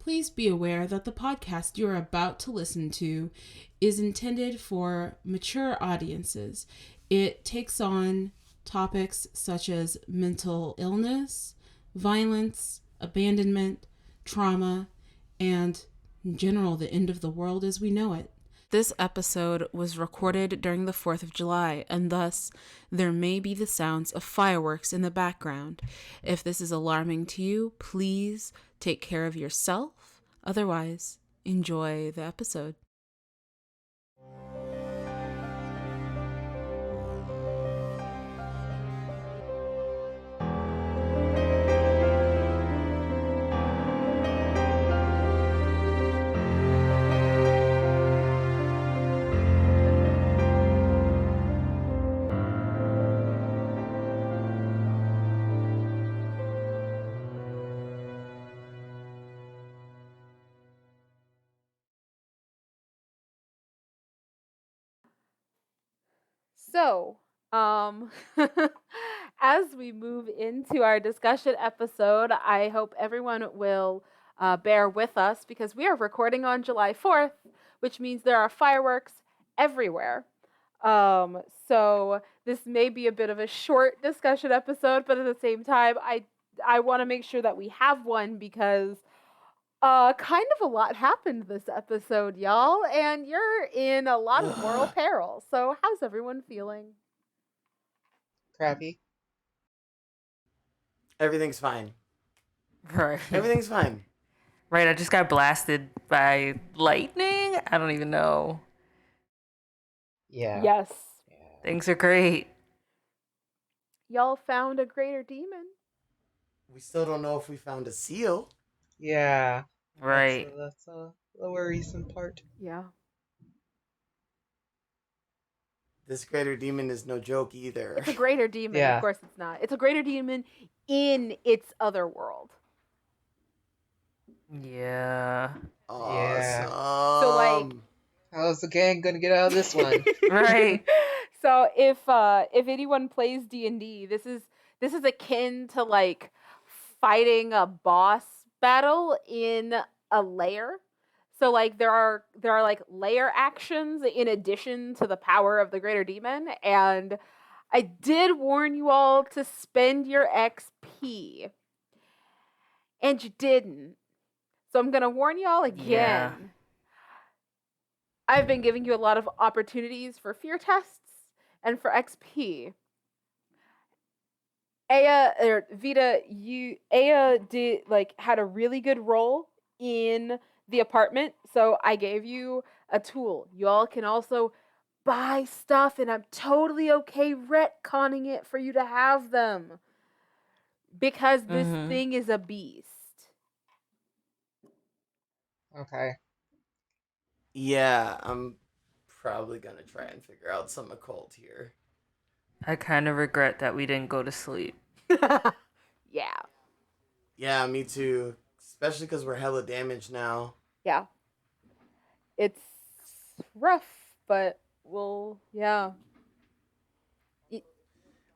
Please be aware that the podcast you're about to listen to is intended for mature audiences. It takes on topics such as mental illness, violence, abandonment, trauma, and in general, the end of the world as we know it. This episode was recorded during the 4th of July, and thus there may be the sounds of fireworks in the background. If this is alarming to you, please take care of yourself. Otherwise, enjoy the episode. So, as we move into our discussion episode, I hope everyone will bear with us because we are recording on July 4th, which means there are fireworks everywhere. So this may be a bit of a short discussion episode, but at the same time, I want to make sure that we have one because kind of a lot happened this episode, y'all, and you're in a lot of moral peril. So how's everyone feeling? Crappy. Everything's fine. Right. Everything's fine. Right, I just got blasted by lightning? I don't even know. Yeah. Yes. Things are great. Y'all found a greater demon. We still don't know if we found a seal. Yeah. Right. That's a worrisome part. Yeah. This greater demon is no joke either. It's a greater demon. Yeah. Of course it's not. It's a greater demon in its other world. Yeah. Awesome. Yeah. So, like, how's the gang gonna get out of this one? Right. So if anyone plays D&D, this is akin to like fighting a boss battle in a lair. So like there are like lair actions in addition to the power of the greater demon, and I did warn you all to spend your XP, and you didn't. So I'm gonna warn you all again. Yeah. I've been giving you a lot of opportunities for fear tests and for XP. Vita, Aya had a really good role in the apartment, so I gave you a tool. Y'all can also buy stuff, and I'm totally okay retconning it for you to have them. Because this thing is a beast. Okay. Yeah, I'm probably gonna try and figure out some occult here. I kind of regret that we didn't go to sleep. Yeah. Yeah, me too. Especially because we're hella damaged now. Yeah. It's rough, but yeah.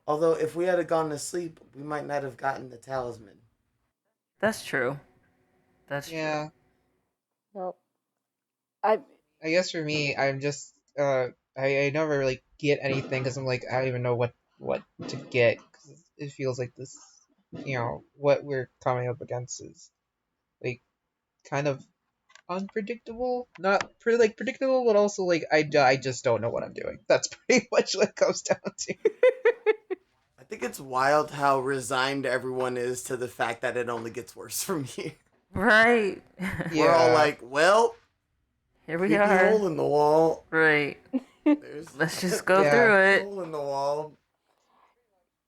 Although, if we had gone to sleep, we might not have gotten the talisman. That's true. That's Yeah. true. Well, I guess for me, I'm just I never really get anything because I'm like I don't even know what to get because it feels like this, what we're coming up against is like kind of unpredictable, not predictable, but also like I just don't know what I'm doing. That's pretty much what it comes down to. I think it's wild how resigned everyone is to the fact that it only gets worse from here. Right. Yeah. We're all like, well, Here we creepy are. hole in the wall. Right. There's Let's just go Yeah. through it. hole in the wall.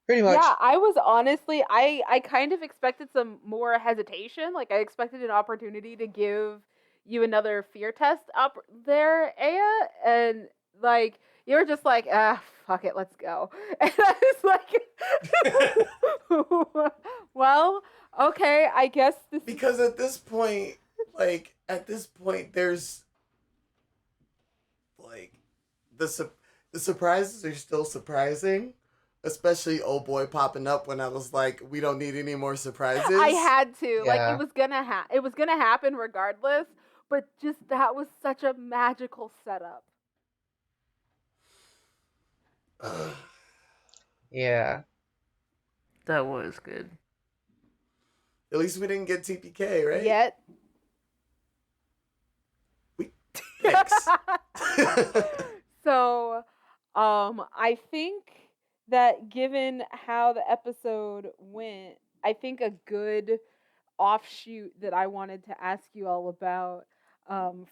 Pretty much. yeah, I was honestly, I kind of expected some more hesitation. Like, I expected an opportunity to give you another fear test up there, Aya, and like, you were just like, fuck it, let's go. And I was like, well, okay, I guess this Because at this point, there's like the surprises are still surprising, Especially old boy popping up when I was like, we don't need any more surprises. I had to. Like, Yeah. it was gonna happen regardless, but just that was such a magical setup. Yeah. That was good. At least we didn't get TPK, right? Yet. Thanks. So, I think that given how the episode went, I think a good offshoot that I wanted to ask you all about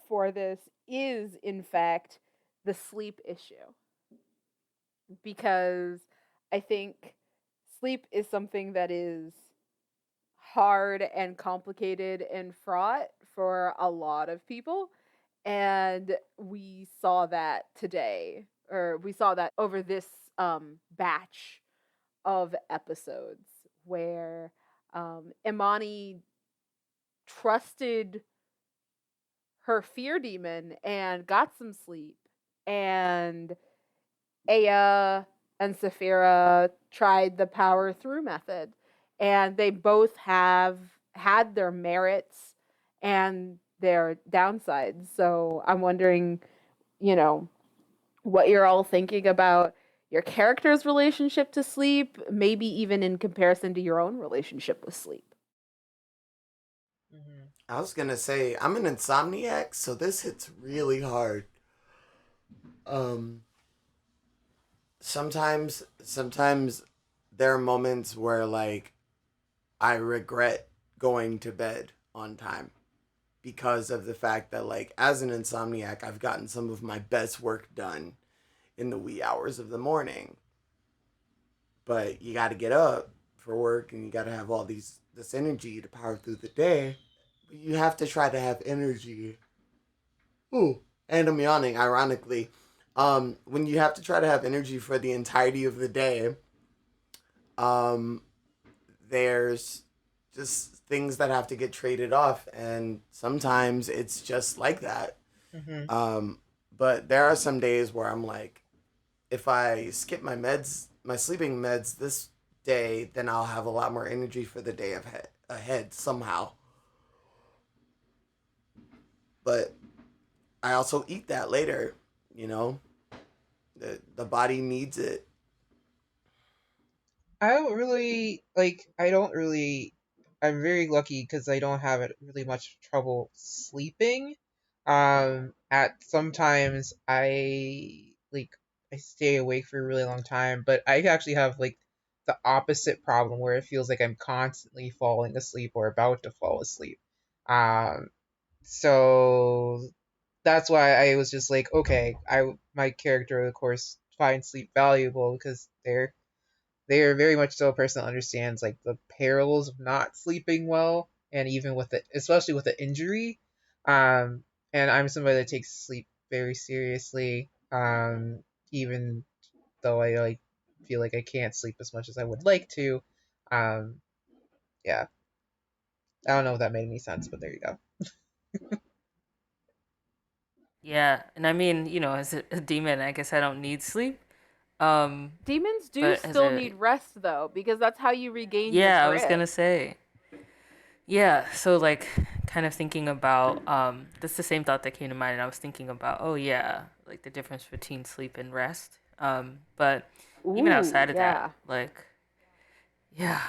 for this is, in fact, the sleep issue. Because I think sleep is something that is hard and complicated and fraught for a lot of people. And we saw that today, or we saw that over this batch of episodes where Imani trusted her fear demon and got some sleep, and Aya and Saphira tried the power through method, and they both have had their merits and their downsides. So I'm wondering, what you're all thinking about your character's relationship to sleep, maybe even in comparison to your own relationship with sleep. I was gonna say, I'm an insomniac, so this hits really hard. Sometimes there are moments where like I regret going to bed on time because of the fact that like as an insomniac I've gotten some of my best work done in the wee hours of the morning. But you got to get up for work and you got to have all this energy to power through the day. But you have to try to have energy. Ooh, and I'm yawning ironically. When you have to try to have energy for the entirety of the day, there's just things that have to get traded off, and sometimes it's just like that. But there are some days where I'm like, if I skip my sleeping meds this day, then I'll have a lot more energy for the day ahead somehow. But I also eat that later, the body needs it. I'm very lucky because I don't have really much trouble sleeping. At sometimes I stay awake for a really long time, but I actually have like the opposite problem where it feels like I'm constantly falling asleep or about to fall asleep. So that's why I was just like, okay, my character of course finds sleep valuable because they are very much so a person that understands like the perils of not sleeping well, and even with it, especially with the injury. And I'm somebody that takes sleep very seriously. Even though I like feel like I can't sleep as much as I would like to. Um, yeah, I don't know if that made any sense, but there you go. Yeah, and I mean, as a demon, I guess I don't need sleep. Demons do But still need rest, though, because that's how you regain your yeah, I grip. was gonna say. Yeah, so like kind of thinking about that's the same thought that came to mind, and I was thinking about, oh yeah, like the difference between sleep and rest. But even outside of that, like yeah.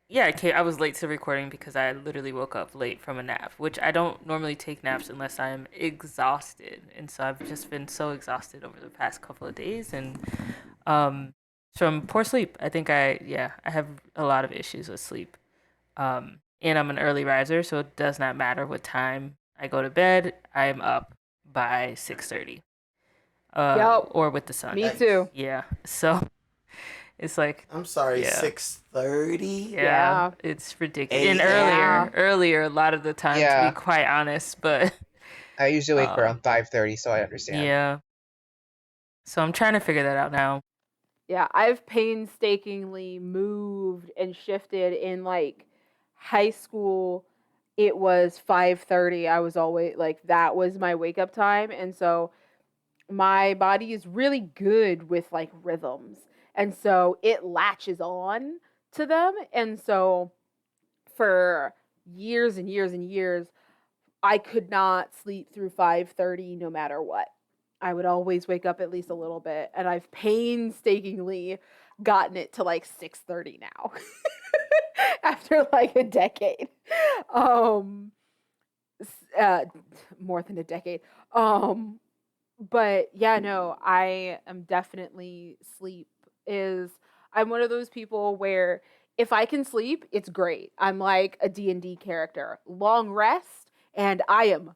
Yeah, I was late to the recording because I literally woke up late from a nap, which I don't normally take naps unless I'm exhausted. And so I've just been so exhausted over the past couple of days, and from poor sleep. I think I have a lot of issues with sleep. And I'm an early riser, so it does not matter what time I go to bed. I am up by 6:30. Yep. Or with the sun. Me too. Yeah. So it's like I'm sorry, yeah. 6:30. Yeah. It's ridiculous. And Yeah. earlier, a lot of the time, to be quite honest. But I usually wake around 5:30, so I understand. Yeah. So I'm trying to figure that out now. Yeah, I've painstakingly moved and shifted. In like high school, it was 5:30. I was always like, that was my wake up time. And so my body is really good with like rhythms. And so it latches on to them. And so for years and years and years, I could not sleep through 5:30 no matter what. I would always wake up at least a little bit, and I've painstakingly gotten it to like 6:30 now. After like a decade. Um uh More than a decade. But yeah, no, I am definitely sleep is I'm one of those people where if I can sleep, it's great. I'm like a D&D character. Long rest and I am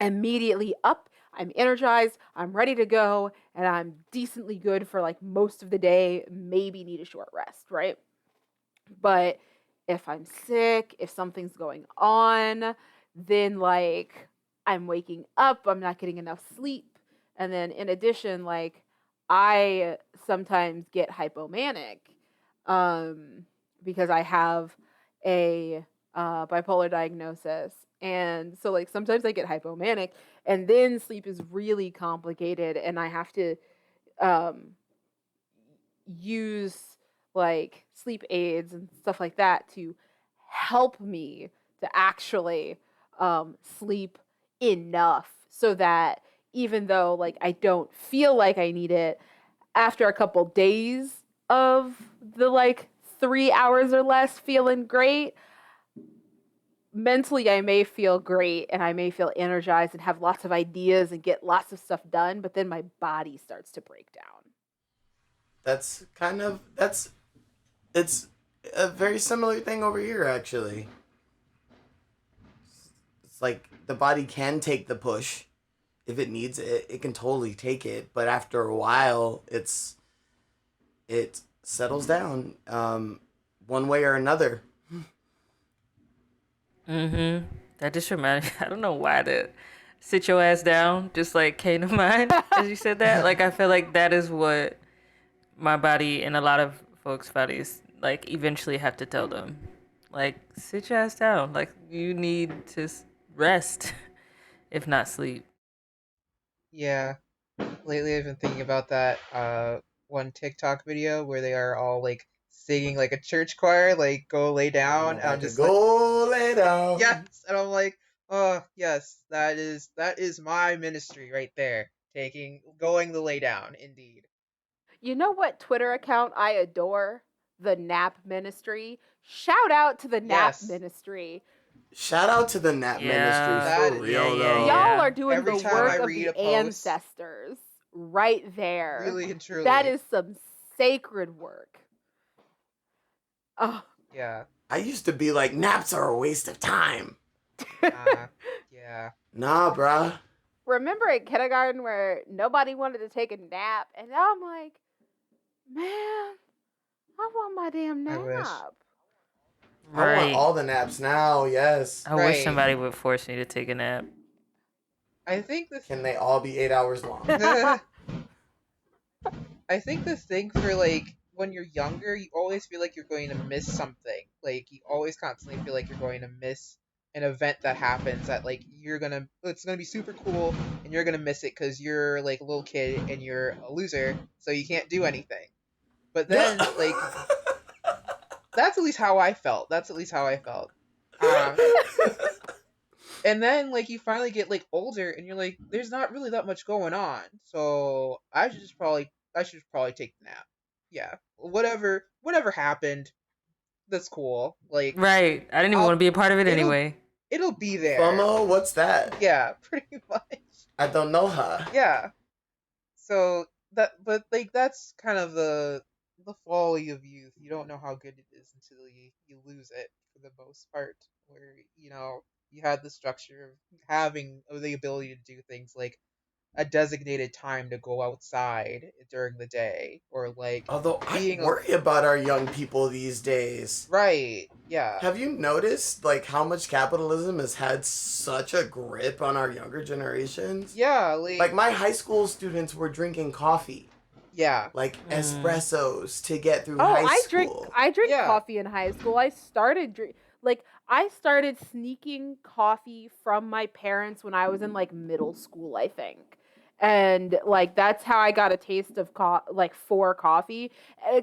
immediately up. I'm energized, I'm ready to go, and I'm decently good for like most of the day, maybe need a short rest, right? But if I'm sick, if something's going on, then like I'm waking up, I'm not getting enough sleep. And then in addition, like I sometimes get hypomanic because I have a bipolar diagnosis. And so like sometimes I get hypomanic and then sleep is really complicated and I have to um, use like sleep aids and stuff like that to help me to actually sleep enough so that even though like I don't feel like I need it after a couple days of the like 3 hours or less feeling great, mentally I may feel great and I may feel energized and have lots of ideas and get lots of stuff done, but then my body starts to break down. It's a very similar thing over here, actually. It's like the body can take the push if it needs it. It can totally take it, but after a while, it settles down, one way or another. That just reminded me. I don't know why the sit your ass down just like came to mind as you said that. Like I feel like that is what my body and a lot of folks' bodies like eventually have to tell them. Like sit your ass down. Like you need to rest, if not sleep. Yeah. Lately I've been thinking about that one TikTok video where they are all like singing like a church choir, like go lay down. And I'm just like, go lay down. yes, and I'm like, oh yes, that is my ministry right there. Going the lay down, indeed. You know what Twitter account I adore? The Nap Ministry. Shout out to the Nap Yes. Ministry. Shout out to the Nap Ministry That- for real yeah, though. yeah. Y'all are doing Every the time work I of read the a post- ancestors right there. Really and truly. That is some sacred work. Oh, Yeah. I used to be like, naps are a waste of time. Yeah. Nah, bruh. remember in kindergarten where nobody wanted to take a nap? And now I'm like, man, I want my damn I nap. wish. I want Right. all the naps now, yes. I wish Right. somebody would force me to take a nap. I think the Can they all be 8 hours long? I think the thing for like when you're younger, you always feel like you're going to miss something. Like you always constantly feel like you're going to miss an event that happens that like it's gonna be super cool and you're gonna miss it because you're like a little kid and you're a loser, so you can't do anything. But then like that's at least how I felt. And then like you finally get like older and you're like, there's not really that much going on, so I should probably take the nap. Yeah, whatever happened, that's cool. Like Right. I didn't even want to be a part of it anyway. it'll be there. FOMO? What's that? Yeah, pretty much. I don't know her. Yeah. So but like that's kind of the folly of youth. You don't know how good it is until you lose it for the most part. Where you had the structure of having the ability to do things like a designated time to go outside during the day, or like Although I worry about our young people these days. Right. Yeah. Have you noticed like how much capitalism has had such a grip on our younger generations? Yeah. Like my high school students were drinking coffee. Yeah. Like espressos to get through high school. I drink Yeah. coffee in high school. I started sneaking coffee from my parents when I was in like middle school, I think. And like that's how I got a taste of for coffee.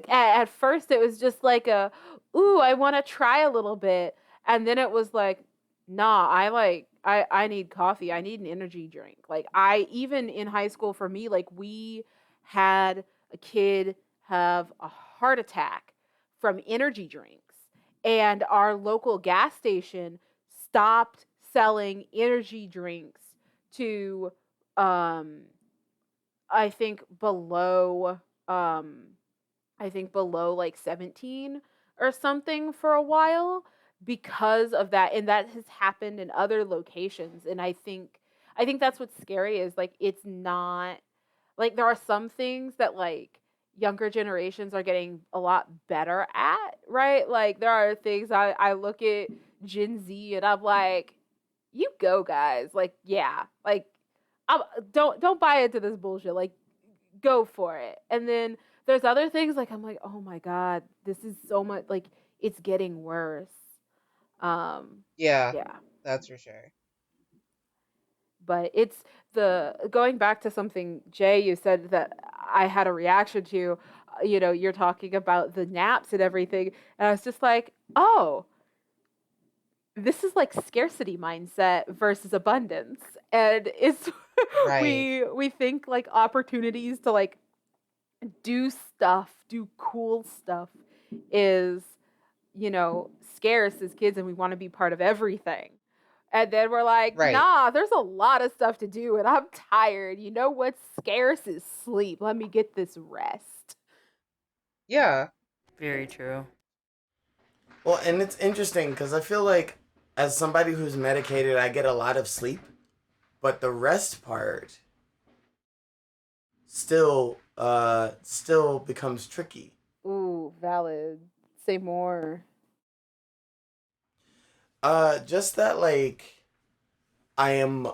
At first it was just like ooh, I want to try a little bit, and then it was like, nah, I need coffee. I need an energy drink. Like I even in high school for me, like we had a kid have a heart attack from energy drinks, and our local gas station stopped selling energy drinks to um I think below like 17 or something for a while because of that, and that has happened in other locations. And I think that's what's scary is like it's not like there are some things that like younger generations are getting a lot better at, right? Like there are things I look at Gen Z and I'm like, you go guys, like yeah, like I, don't buy into this bullshit, like go for it. And then there's other things like I'm like, oh my god, this is so much like it's getting worse. Yeah, Yeah. that's for sure. But it's the going back to something Jay you said that I had a reaction to, you're talking about the naps and everything, and I was just like, oh, this is like scarcity mindset versus abundance. And it's Right. we think like opportunities to like do cool stuff is, scarce as kids and we want to be part of everything. And then we're like, Right. nah, there's a lot of stuff to do and I'm tired. You know what's scarce is sleep. Let me get this rest. Yeah. Very true. Well, and it's interesting because I feel like as somebody who's medicated, I get a lot of sleep, but the rest part still becomes tricky. Ooh, valid. Say more. Just that like I am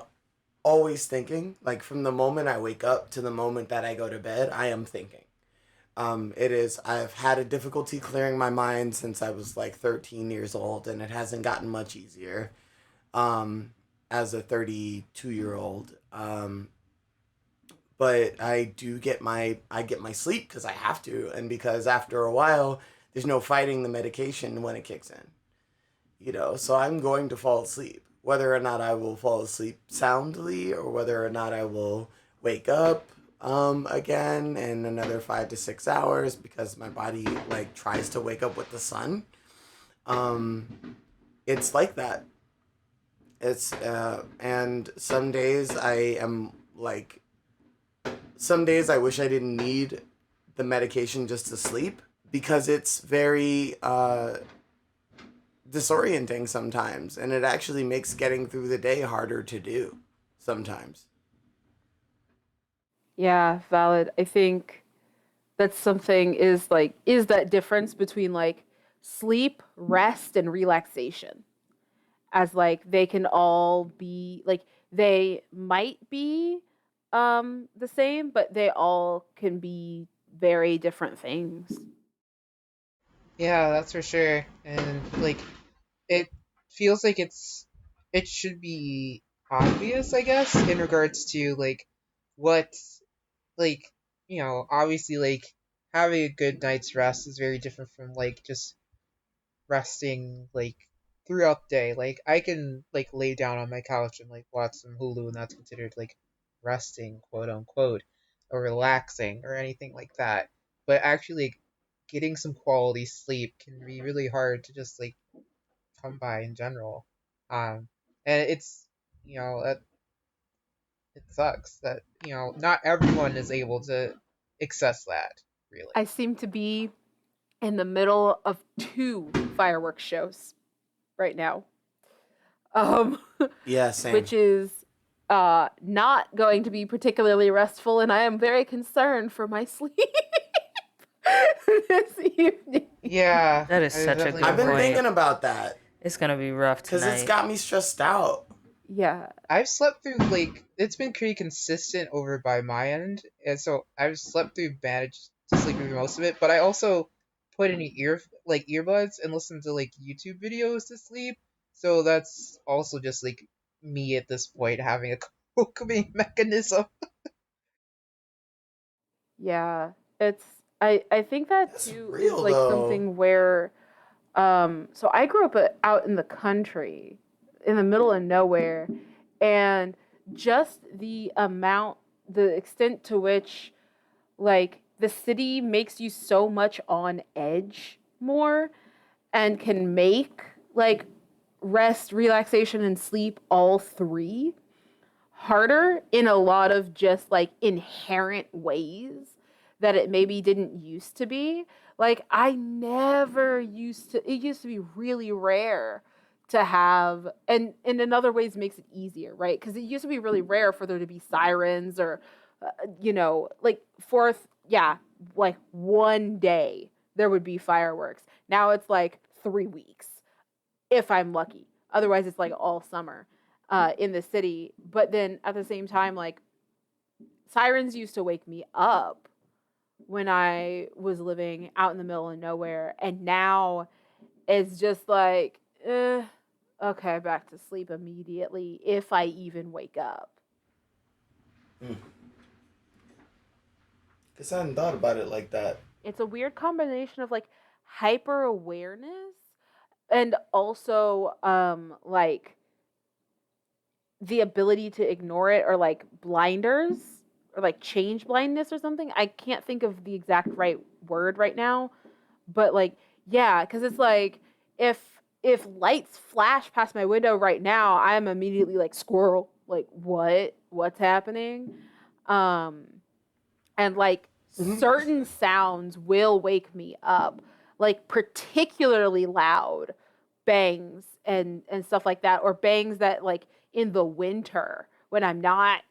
always thinking, like from the moment I wake up to the moment that I go to bed, I am thinking. I've had a difficulty clearing my mind since I was like 13 years old, and it hasn't gotten much easier as a 32-year-old. But I get my sleep because I have to, and because after a while, there's no fighting the medication when it kicks in. So I'm going to fall asleep. Whether or not I will fall asleep soundly or whether or not I will wake up again in another 5 to 6 hours because my body like tries to wake up with the sun. It's like that. And some days I wish I didn't need the medication just to sleep because it's very disorienting sometimes, and it actually makes getting through the day harder to do sometimes. Yeah, valid. I think that's something is that difference between like sleep, rest, and relaxation. As like they can all be like they might be the same, but they all can be very different things. Yeah, that's for sure. And like it feels like it should be obvious, I guess, in regards to like what like obviously like having a good night's rest is very different from like just resting like throughout the day. Like I can like lay down on my couch and like watch some Hulu and that's considered like resting, quote unquote, or relaxing or anything like that. But actually like getting some quality sleep can be really hard to just like come by in general. And it's that it sucks that not everyone is able to access that really. I seem to be in the middle of two fireworks shows right now. Um Yeah, same. which is not going to be particularly restful, and I am very concerned for my sleep this evening. Yeah, That is I such a definitely good I've been point. thinking about that It's gonna be rough because tonight. it's got me stressed out. Yeah. I've slept through like it's been pretty consistent over by my end, and so I've slept through managed to sleep through most of it. But I also put in earbuds and listen to like YouTube videos to sleep. So that's also just like me at this point having a coping mechanism. Yeah, it's I think that That's too real, is like though. something where so I grew up out in the country, in the middle of nowhere, and just the extent to which like the city makes you so much on edge more and can make like rest, relaxation, and sleep all three harder in a lot of just like inherent ways that it maybe didn't used to be. Like I never used to it used to be really rare to have and in other ways makes it easier, right? Cuz it used to be really rare for there to be sirens or like fourth yeah, like one day there would be fireworks. Now it's like 3 weeks if I'm lucky. Otherwise, it's like all summer in the city. But then at the same time, like sirens used to wake me up when I was living out in the middle of nowhere. And now it's just like, okay, back to sleep immediately if I even wake up. Because I hadn't thought about it like that. It's a weird combination of like hyper awareness and also like the ability to ignore it or like blinders or like change blindness or something. I can't think of the exact right word right now, but like yeah, cuz it's like if lights flash past my window right now, I'm immediately like squirrel, like what's happening? Um and like certain sounds will wake me up, like particularly loud bangs and stuff like that, or bangs that like in the winter when I'm not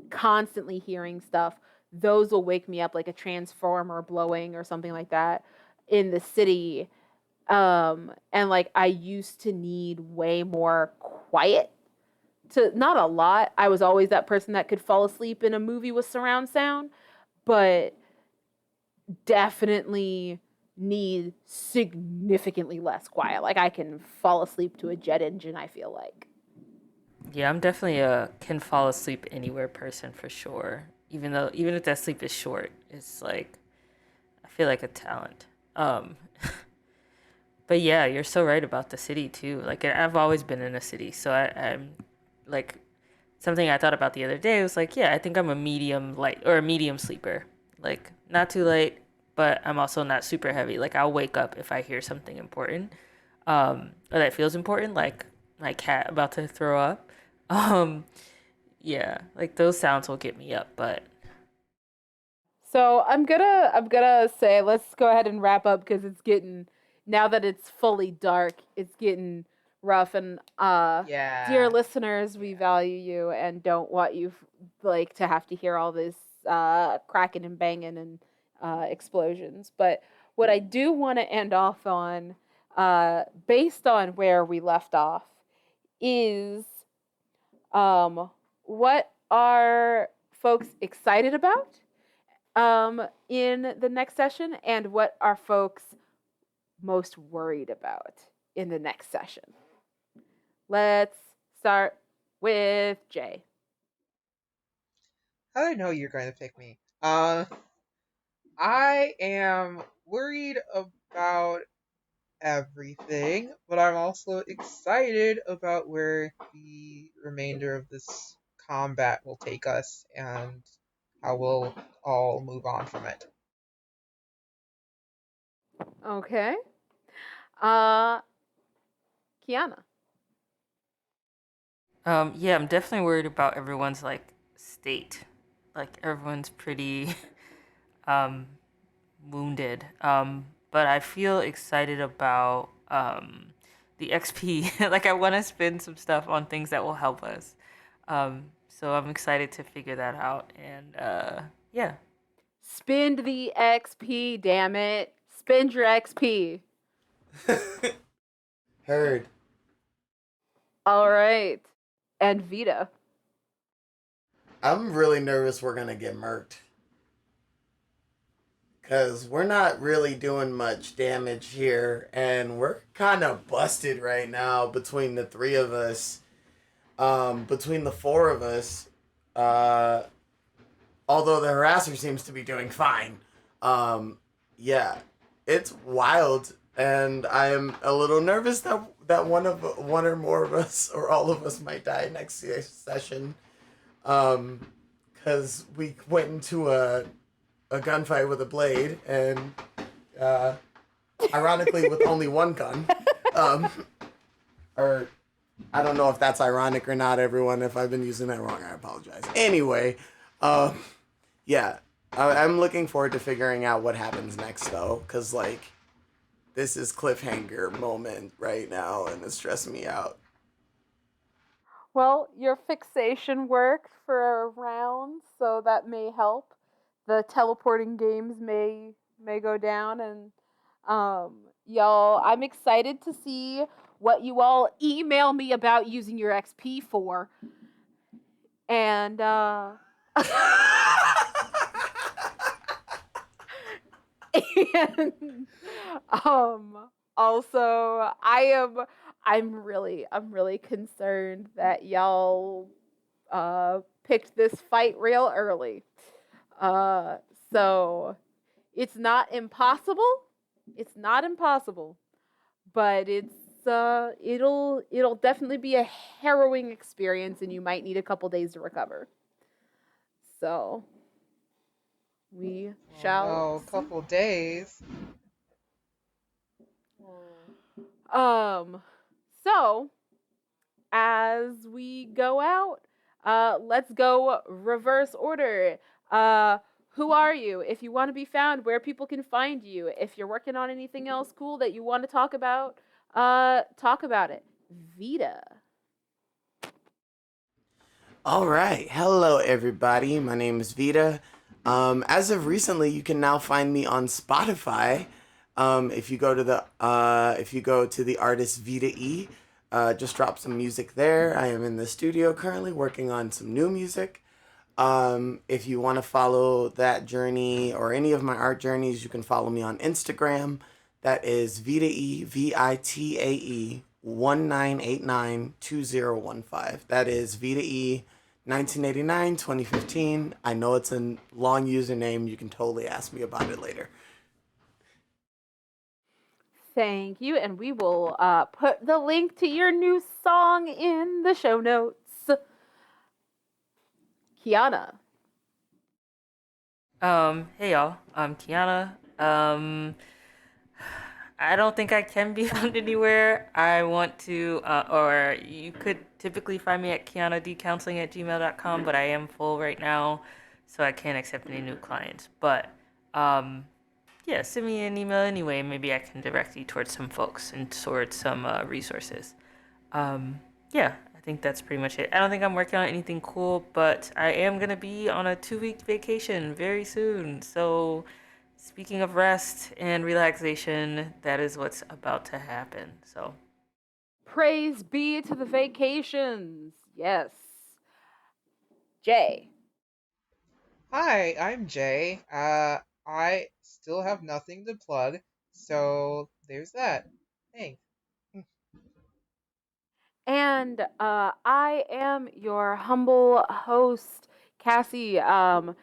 constantly hearing stuff, those will wake me up, like a transformer blowing or something like that in the city. And like I used to need way more quiet to not a lot. I was always that person that could fall asleep in a movie with surround sound, but definitely need significantly less quiet. Like I can fall asleep to a jet engine, I feel like. Yeah, I'm definitely a can fall asleep anywhere person for sure. Even if that sleep is short, it's like I feel like a talent. Um, but yeah, you're so right about the city too. Like I've always been in a city, so I'm like something I thought about the other day was like, yeah, I think I'm a medium light or a medium sleeper. Like not too late, but I'm also not super heavy. Like I'll wake up if I hear something important, or that feels important, like my cat about to throw up. Um, yeah, like those sounds will get me up, but So I'm gonna say let's go ahead and wrap up because it's getting now that it's fully dark, it's getting rough and dear Yeah. listeners, we value you and don't want you like to have to hear all this cracking and banging and explosions. But what I do want to end off on, based on where we left off, is what are folks excited about in the next session, and what are folks most worried about in the next session? Let's start with Jay. How do I know you're going to pick me? I am worried about everything, but I'm also excited about where the remainder of this combat will take us and how we'll all move on from it. Okay. Uh, Kiana. yeah, I'm definitely worried about everyone's like state. Like everyone's pretty um wounded. But I feel excited about the XP. Like I want to spend some stuff on things that will help us. So I'm excited to figure that out. And yeah. Spend the XP, damn it. Spend your XP. Heard. All right. And Vita. I'm really nervous we're gonna get murked. Because we're not really doing much damage here, and we're kind of busted right now between the three of us. Between the four of us, although the harasser seems to be doing fine. Yeah, it's wild, and I am a little nervous that one or more of us or all of us might die next session. Because we went into a gunfight with a blade, and ironically with only one gun. Or I don't know if that's ironic or not, everyone. If I've been using that wrong, I apologize. Anyway, yeah, I'm looking forward to figuring out what happens next, though, because, like, this is cliffhanger moment right now, and it's stressing me out. Well, your fixation worked for a round, so that may help. The teleporting games may go down, and y'all, I'm excited to see what you all email me about using your XP for. And and also I'm really concerned that y'all picked this fight real early. So it's not impossible. It's not impossible, but it'll definitely be a harrowing experience, and you might need a couple days to recover. So we shall. Oh, a couple days. So as we go out, let's go reverse order. Who are you? If you want to be found, where people can find you. If you're working on anything else cool that you want to talk about it. Vita. All right. Hello, everybody. My name is Vita. As of recently, you can now find me on Spotify. If you go to the artist Vita E, just drop some music there. I am in the studio currently working on some new music. If you want to follow that journey or any of my art journeys, you can follow me on Instagram. That is Vita E, VITAE 19892015. That is Vita E 1989 2015. I know it's a long username. You can totally ask me about it later. Thank you, and we will put the link to your new song in the show notes. Kiana. Hey y'all, I'm Kiana. I don't think I can be found anywhere. I want to, or you could typically find me at kianadcounseling@gmail.com, but I am full right now, so I can't accept any new clients. But, yeah, send me an email anyway. Maybe I can direct you towards some folks and towards some resources. Yeah, I think that's pretty much it. I don't think I'm working on anything cool, but I am going to be on a 2-week vacation very soon. So speaking of rest and relaxation, that is what's about to happen. So Praise be to the vacations. Yes. Jay. Hi, I'm Jay. I still have nothing to plug, so there's that. Thanks. And I am your humble host, Cassie. By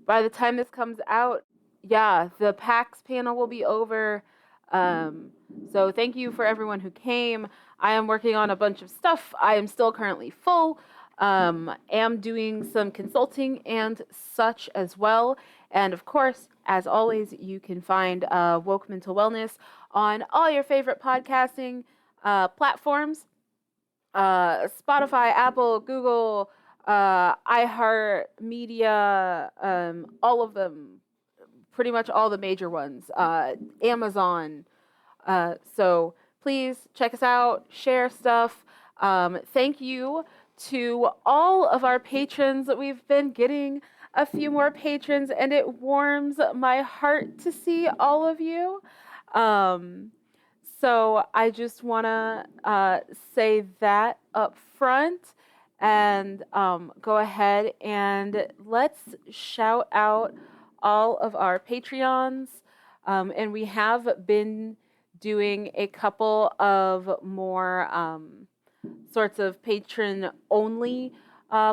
the time this comes out, yeah, the PAX panel will be over. So thank you for everyone who came. I am working on a bunch of stuff. I am still currently full. Am doing some consulting and such as well. And of course, as always, you can find Woke Mental Wellness on all your favorite podcasting platforms. Spotify, Apple, Google, iHeartMedia, all of them, pretty much all the major ones, Amazon. So please check us out, share stuff. Thank you to all of our patrons. We've been getting a few more patrons, and it warms my heart to see all of you. So I just want to say that up front and go ahead and let's shout out all of our Patreons. And we have been doing a couple of more sorts of patron-only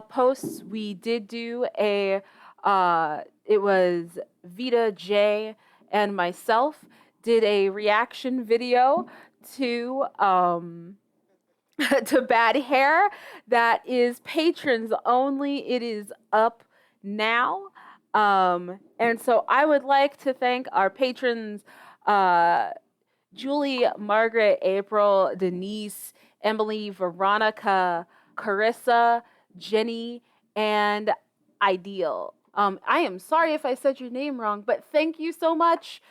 posts. We did do a It was Vita J and myself did a reaction video to to Bad Hair that is patrons only. It is up now. And so I would like to thank our patrons, Julie, Margaret, April, Denise, Emily, Veronica, Carissa, Jenny, and Ideal. I am sorry if I said your name wrong, but thank you so much.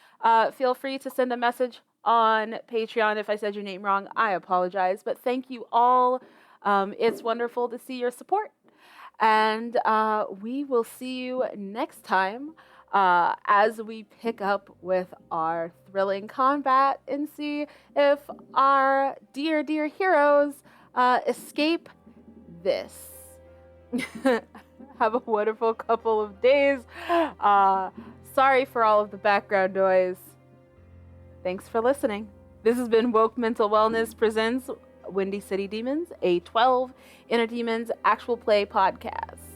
Feel free to send a message on Patreon if I said your name wrong. I apologize, but thank you all. It's wonderful to see your support. And we will see you next time as we pick up with our thrilling combat and see if our dear, dear heroes escape this. Have a wonderful couple of days. Sorry for all of the background noise. Thanks for listening. This has been Woke Mental Wellness Presents Windy City Demons, a 12 Inner Demons actual play podcast.